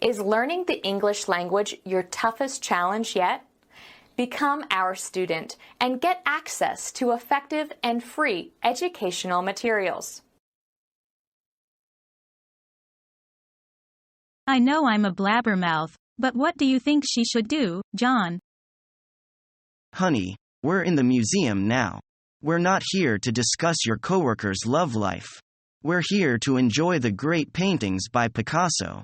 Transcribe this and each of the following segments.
Is learning the English language your toughest challenge yet? Become our student and get access to effective and free educational materials. I know I'm a blabbermouth, but what do you think she should do, John? Honey, we're in the museum now. We're not here to discuss your coworker's love life. We're here to enjoy the great paintings by Picasso.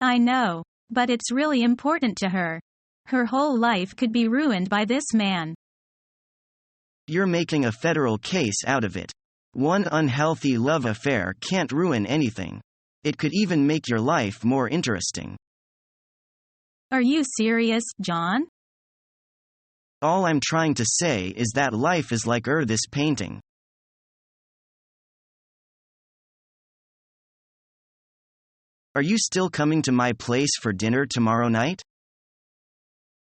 I know, but it's really important to her. Her whole life could be ruined by this man. You're making a federal case out of it. One unhealthy love affair can't ruin anything. It could even make your life more interesting. Are you serious, John? All I'm trying to say is that life is like this painting. Are you still coming to my place for dinner tomorrow night?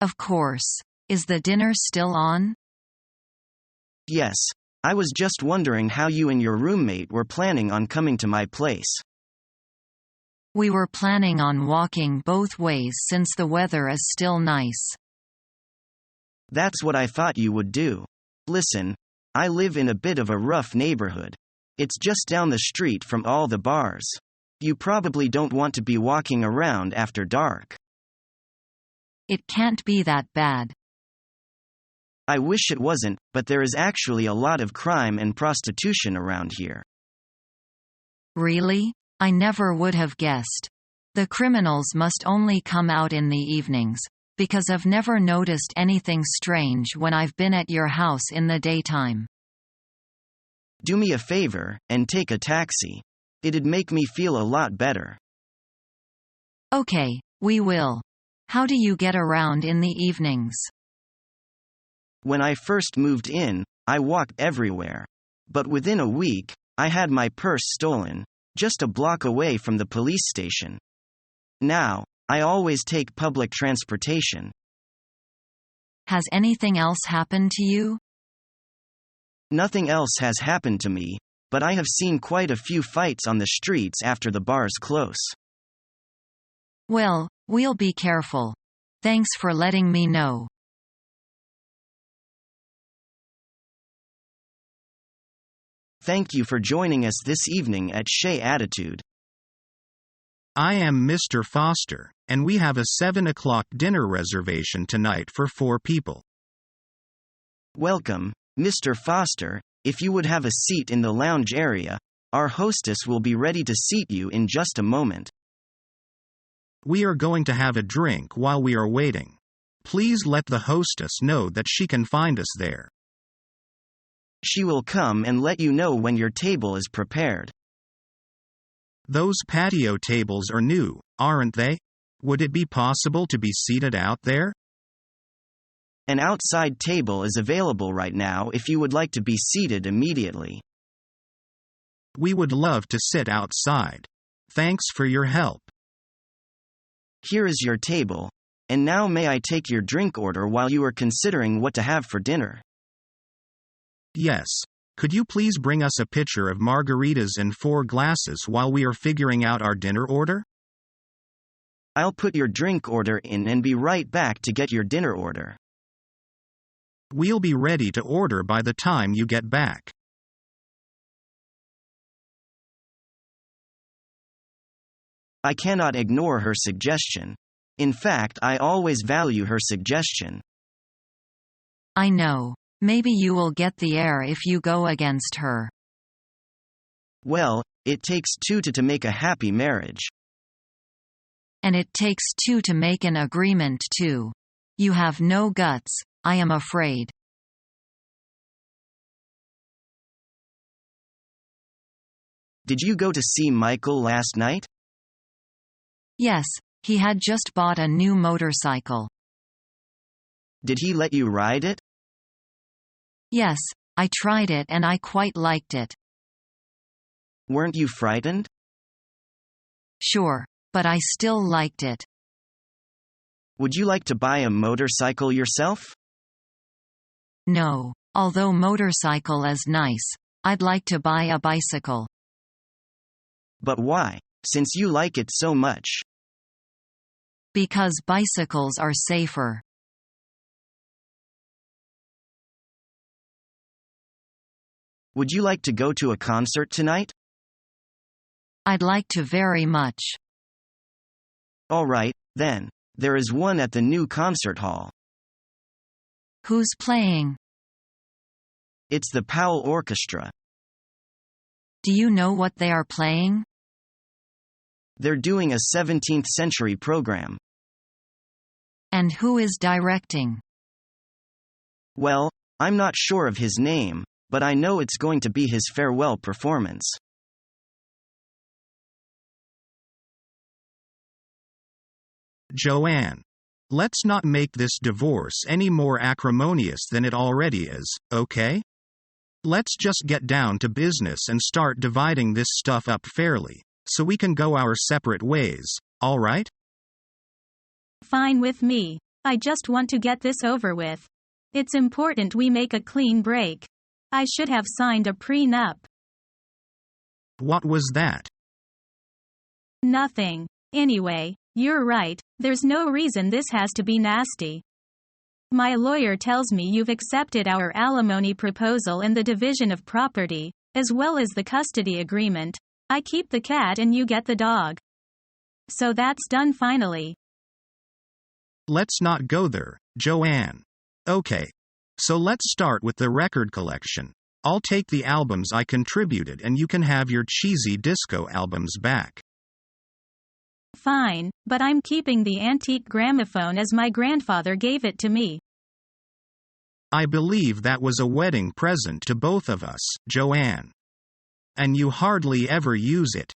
Of course. Is the dinner still on? Yes. I was just wondering how you and your roommate were planning on coming to my place. We were planning on walking both ways since the weather is still nice. That's what I thought you would do. Listen, I live in a bit of a rough neighborhood. It's just down the street from all the bars. You probably don't want to be walking around after dark. It can't be that bad. I wish it wasn't, but there is actually a lot of crime and prostitution around here. Really? I never would have guessed. The criminals must only come out in the evenings, because I've never noticed anything strange when I've been at your house in the daytime. Do me a favor, and take a taxi. It'd make me feel a lot better. Okay, we will. How do you get around in the evenings? When I first moved in, I walked everywhere. But within a week, I had my purse stolen, just a block away from the police station. Now, I always take public transportation. Has anything else happened to you? Nothing else has happened to me, but I have seen quite a few fights on the streets after the bars close. Well, we'll be careful. Thanks for letting me know. Thank you for joining us this evening at Shea Attitude. I am Mr. Foster, and we have a 7 o'clock dinner reservation tonight for 4 people. Welcome, Mr. Foster. If you would have a seat in the lounge area, our hostess will be ready to seat you in just a moment. We are going to have a drink while we are waiting. Please let the hostess know that she can find us there. She will come and let you know when your table is prepared. Those patio tables are new, aren't they? Would it be possible to be seated out there? An outside table is available right now if you would like to be seated immediately. We would love to sit outside. Thanks for your help. Here is your table, and now may I take your drink order while you are considering what to have for dinner? Yes. Could you please bring us a pitcher of margaritas and 4 glasses while we are figuring out our dinner order? I'll put your drink order in and be right back to get your dinner order. We'll be ready to order by the time you get back. I cannot ignore her suggestion. In fact, I always value her suggestion. I know. Maybe you will get the air if you go against her. Well, it takes 2 to make a happy marriage. And it takes 2 to make an agreement too. You have no guts, I am afraid. Did you go to see Michael last night? Yes, he had just bought a new motorcycle. Did he let you ride it? Yes, I tried it and I quite liked it. Weren't you frightened? Sure, but I still liked it. Would you like to buy a motorcycle yourself? No, although motorcycle is nice, I'd like to buy a bicycle. But why? since you like it so much? Because bicycles are safer. Would you like to go to a concert tonight? I'd like to very much. All right, then. There is one at the new concert hall. Who's playing? It's the Powell Orchestra. Do you know what they are playing? They're doing a 17th century program. And who is directing? Well, I'm not sure of his name, but I know it's going to be his farewell performance. Joanne. Let's not make this divorce any more acrimonious than it already is, okay? Let's just get down to business and start dividing this stuff up fairly, so we can go our separate ways, all right? Fine with me. I just want to get this over with. It's important we make a clean break. I should have signed a prenup. What was that? Nothing. Anyway, you're right, there's no reason this has to be nasty. My lawyer tells me you've accepted our alimony proposal and the division of property, as well as the custody agreement. I keep the cat and you get the dog. So that's done finally. Let's not go there, Joanne. Okay. So let's start with the record collection. I'll take the albums I contributed and you can have your cheesy disco albums back. Fine, but I'm keeping the antique gramophone as my grandfather gave it to me. I believe that was a wedding present to both of us, Joanne. And you hardly ever use it.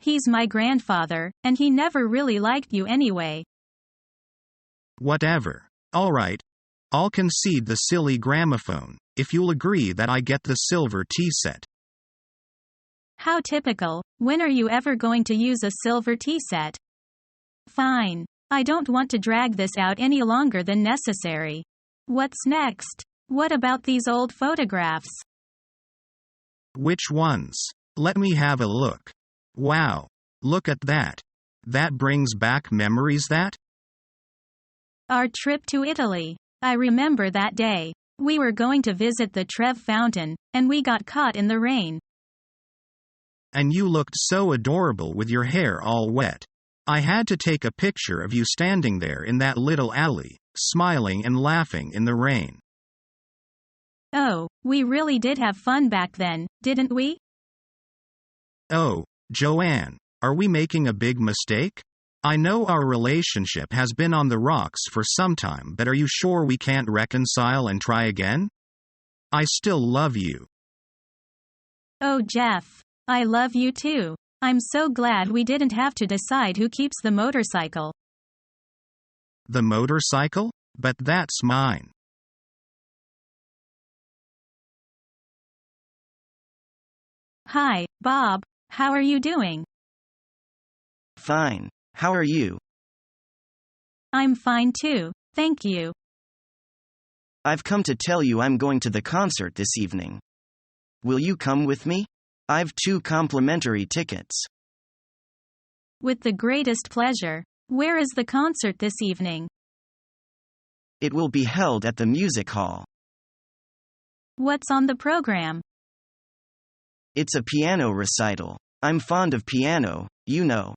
He's my grandfather, and he never really liked you anyway. Whatever. All right. I'll concede the silly gramophone, if you'll agree that I get the silver tea set. How typical. When are you ever going to use a silver tea set? Fine. I don't want to drag this out any longer than necessary. What's next? What about these old photographs? Which ones? Let me have a look. Wow. Look at that. That brings back memories that? Our trip to Italy. I remember that day. We were going to visit the Trevi Fountain, and we got caught in the rain. And you looked so adorable with your hair all wet. I had to take a picture of you standing there in that little alley, smiling and laughing in the rain. Oh, we really did have fun back then, didn't we? Oh, Joanne, are we making a big mistake? I know our relationship has been on the rocks for some time, but are you sure we can't reconcile and try again? I still love you. Oh, Jeff. I love you too. I'm so glad we didn't have to decide who keeps the motorcycle. The motorcycle? But that's mine. Hi, Bob. How are you doing? Fine. How are you? I'm fine too, thank you. I've come to tell you I'm going to the concert this evening. Will you come with me? I've 2 complimentary tickets. With the greatest pleasure. Where is the concert this evening? It will be held at the music hall. What's on the program? It's a piano recital. I'm fond of piano, you know.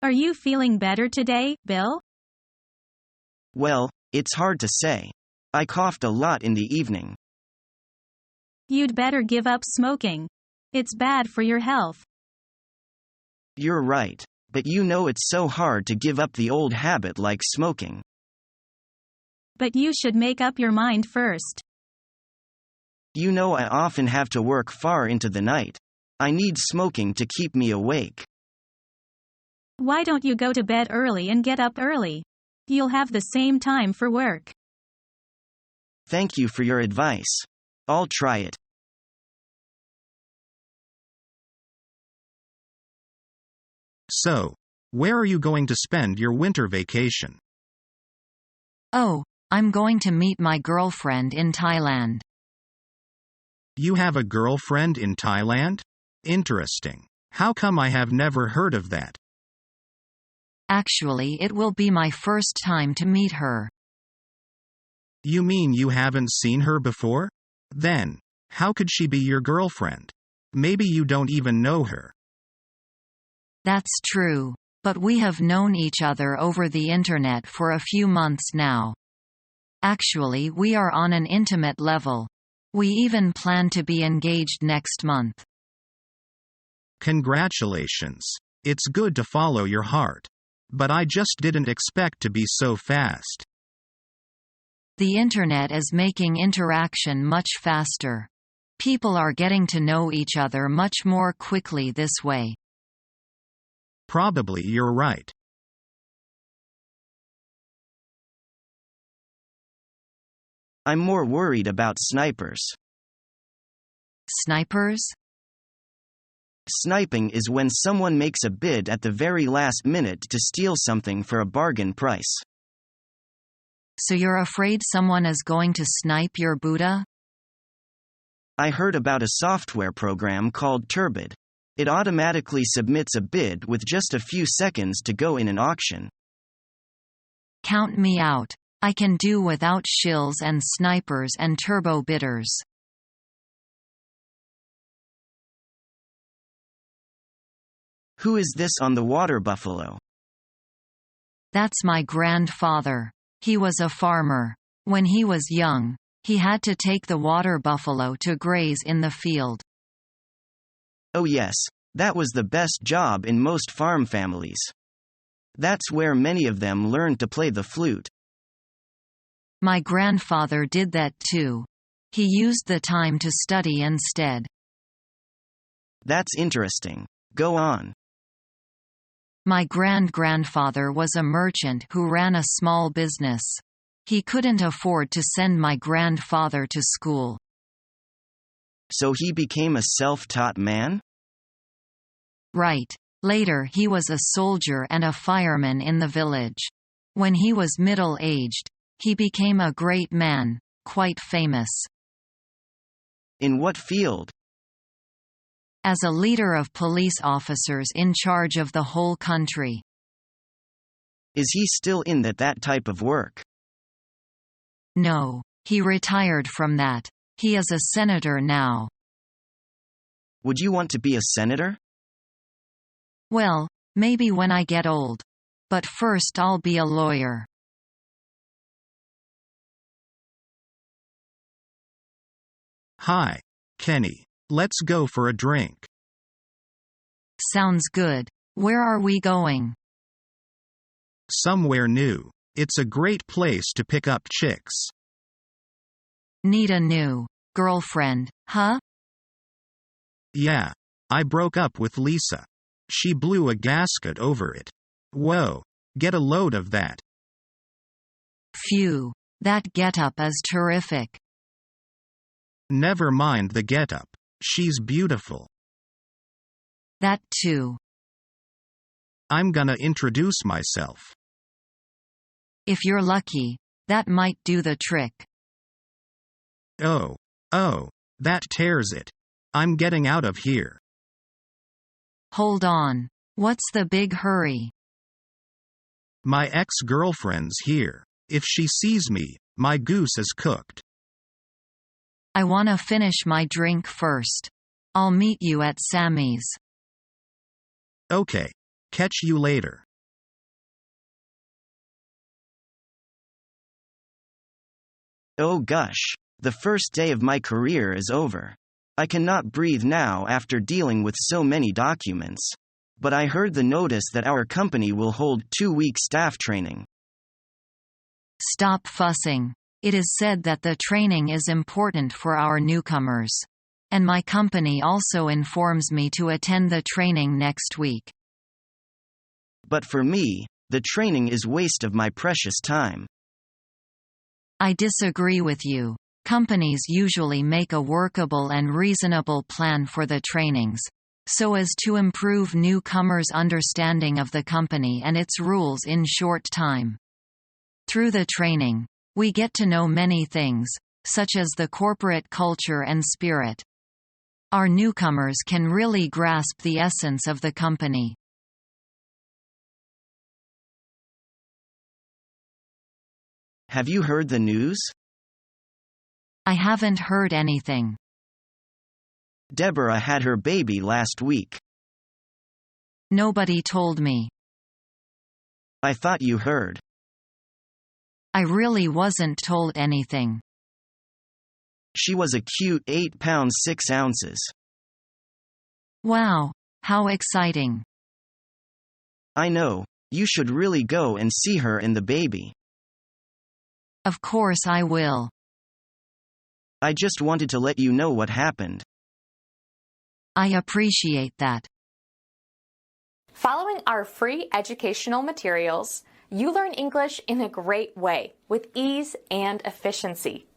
Are you feeling better today, Bill? Well, it's hard to say. I coughed a lot in the evening. You'd better give up smoking. It's bad for your health. You're right, but you know it's so hard to give up the old habit like smoking. But you should make up your mind first. You know I often have to work far into the night. I need smoking to keep me awake. Why don't you go to bed early and get up early? You'll have the same time for work. Thank you for your advice. I'll try it. So, where are you going to spend your winter vacation? Oh, I'm going to meet my girlfriend in Thailand. You have a girlfriend in Thailand? Interesting. How come I have never heard of that? Actually, it will be my first time to meet her. You mean you haven't seen her before? Then, how could she be your girlfriend? Maybe you don't even know her. That's true, but we have known each other over the internet for a few months now. Actually, we are on an intimate level. We even plan to be engaged next month. Congratulations. It's good to follow your heart. But I just didn't expect to be so fast. The internet is making interaction much faster. People are getting to know each other much more quickly this way. Probably you're right. I'm more worried about snipers. Snipers? Sniping is when someone makes a bid at the very last minute to steal something for a bargain price. So you're afraid someone is going to snipe your Buddha? I heard about a software program called Turbid. It automatically submits a bid with just a few seconds to go in an auction. Count me out. I can do without shills and snipers and turbo bidders. Who is this on the water buffalo? That's my grandfather. He was a farmer. When he was young, he had to take the water buffalo to graze in the field. Oh yes, that was the best job in most farm families. That's where many of them learned to play the flute. My grandfather did that too. He used the time to study instead. That's interesting. Go on. My grandfather was a merchant who ran a small business. He couldn't afford to send my grandfather to school. So he became a self-taught man? Right. Later he was a soldier and a fireman in the village. When he was middle-aged, he became a great man, quite famous. In what field? As a leader of police officers in charge of the whole country. Is he still in that type of work? No, he retired from that. He is a senator now. Would you want to be a senator? Well, maybe when I get old. But first I'll be a lawyer. Hi, Kenny. Let's go for a drink. Sounds good. Where are we going? Somewhere new. It's a great place to pick up chicks. Need a new girlfriend, huh? Yeah. I broke up with Lisa. She blew a gasket over it. Whoa. Get a load of that. Phew. That getup is terrific. Never mind the getup. She's beautiful. That too. I'm gonna introduce myself. If you're lucky, that might do the trick. Oh, that tears it. I'm getting out of here. Hold on. What's the big hurry? My ex-girlfriend's here. If she sees me, my goose is cooked. I wanna finish my drink first. I'll meet you at Sammy's. Okay. Catch you later. Oh gosh. The first day of my career is over. I cannot breathe now after dealing with so many documents. But I heard the notice that our company will hold 2-week staff training. Stop fussing. It is said that the training is important for our newcomers. And my company also informs me to attend the training next week. But for me, the training is waste of my precious time. I disagree with you. Companies usually make a workable and reasonable plan for the trainings, so as to improve newcomers' understanding of the company and its rules in short time. Through the training, we get to know many things, such as the corporate culture and spirit. Our newcomers can really grasp the essence of the company. Have you heard the news? I haven't heard anything. Deborah had her baby last week. Nobody told me. I thought you heard. I really wasn't told anything. She was a cute 8 pounds 6 ounces. Wow, how exciting. I know, you should really go and see her and the baby. Of course I will. I just wanted to let you know what happened. I appreciate that. Following our free educational materials, you learn English in a great way with ease and efficiency.